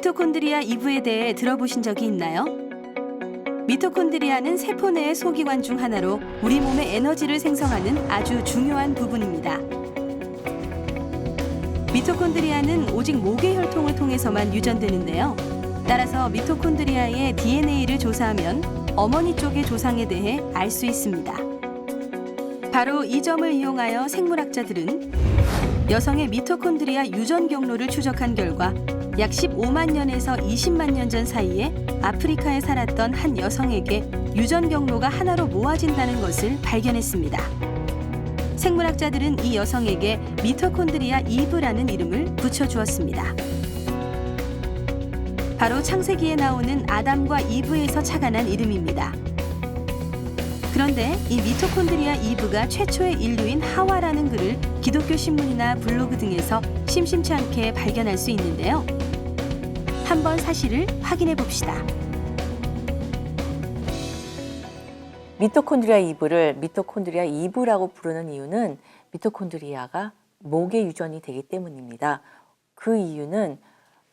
미토콘드리아 2부에 대해 들어보신 적이 있나요? 미토콘드리아는 세포 내의 소기관 중 하나로 우리 몸의 에너지를 생성하는 아주 중요한 부분입니다. 미토콘드리아는 오직 목의 혈통을 통해서만 유전되는데요. 따라서 미토콘드리아의 DNA를 조사하면 어머니 쪽의 조상에 대해 알 수 있습니다. 바로 이 점을 이용하여 생물학자들은 여성의 미토콘드리아 유전 경로를 추적한 결과 약 15만 년에서 20만 년 전 사이에 아프리카에 살았던 한 여성에게 유전 경로가 하나로 모아진다는 것을 발견했습니다. 생물학자들은 이 여성에게 미토콘드리아 이브라는 이름을 붙여주었습니다. 바로 창세기에 나오는 아담과 이브에서 착안한 이름입니다. 그런데 이 미토콘드리아 이브가 최초의 인류인 하와라는 글을 기독교 신문이나 블로그 등에서 심심치 않게 발견할 수 있는데요. 한번 사실을 확인해 봅시다. 미토콘드리아 이브를 미토콘드리아 이브라고 부르는 이유는 미토콘드리아가 목의 유전이 되기 때문입니다. 그 이유는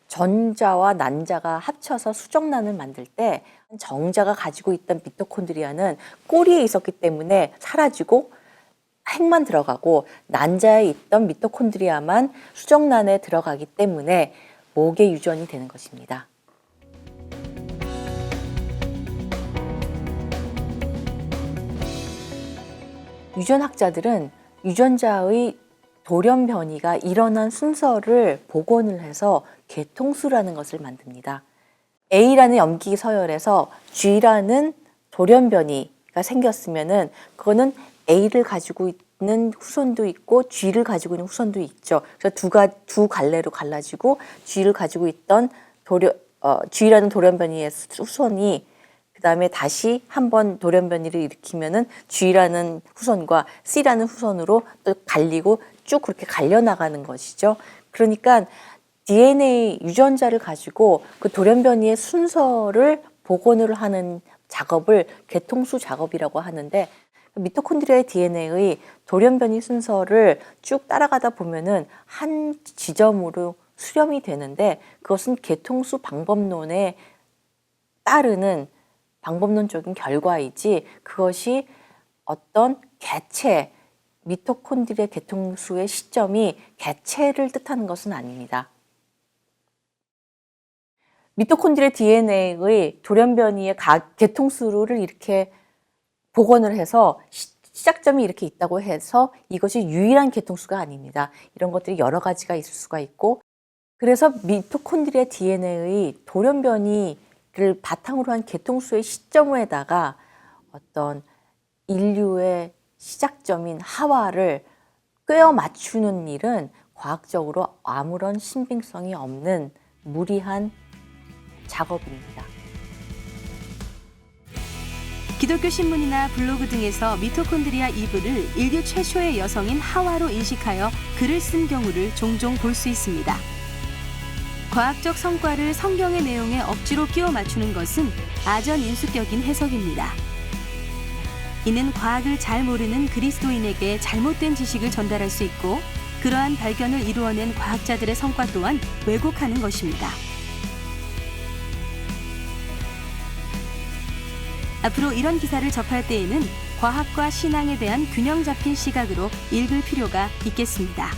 전자와 난자가 합쳐서 수정란을 만들 때 정자가 가지고 있던 미토콘드리아는 꼬리에 있었기 때문에 사라지고 핵만 들어가고 난자에 있던 미토콘드리아만 수정란에 들어가기 때문에 목의 유전이 되는 것입니다. 유전학자들은 유전자의 돌연 변이가 일어난 순서를 복원을 해서 개통수라는 것을 만듭니다. A라는 염기 서열에서 G라는 돌연 변이가 생겼으면은 그거는 A를 가지고 있는 후손도 있고 G를 가지고 있는 후손도 있죠. 그래서 두 갈래로 갈라지고 G를 가지고 있던 G라는 돌연 변이의 후손이 그 다음에 다시 한번 돌연 변이를 일으키면은 G라는 후손과 C라는 후손으로 또 갈리고 쭉 그렇게 갈려나가는 것이죠. 그러니까 DNA 유전자를 가지고 그 돌연 변이의 순서를 복원을 하는 작업을 개통수 작업이라고 하는데, 미토콘드리아의 DNA의 돌연 변이 순서를 쭉 따라가다 보면은 한 지점으로 수렴이 되는데, 그것은 개통수 방법론에 따르는 방법론적인 결과이지 그것이 어떤 개체, 미토콘드리아 개통수의 시점이 개체를 뜻하는 것은 아닙니다. 미토콘드리아 DNA의 돌연변이의 개통수를 이렇게 복원을 해서 시작점이 이렇게 있다고 해서 이것이 유일한 개통수가 아닙니다. 이런 것들이 여러 가지가 있을 수가 있고, 그래서 미토콘드리아 DNA의 돌연변이를 바탕으로 한 개통수의 시점에다가 어떤 인류의 시작점인 하와를 꿰어 맞추는 일은 과학적으로 아무런 신빙성이 없는 무리한 작업입니다. 기독교 신문이나 블로그 등에서 미토콘드리아 이브를 인류 최초의 여성인 하와로 인식하여 글을 쓴 경우를 종종 볼 수 있습니다. 과학적 성과를 성경의 내용에 억지로 끼워 맞추는 것은 아전인수격인 해석입니다. 이는 과학을 잘 모르는 그리스도인에게 잘못된 지식을 전달할 수 있고, 그러한 발견을 이루어낸 과학자들의 성과 또한 왜곡하는 것입니다. 앞으로 이런 기사를 접할 때에는 과학과 신앙에 대한 균형 잡힌 시각으로 읽을 필요가 있겠습니다.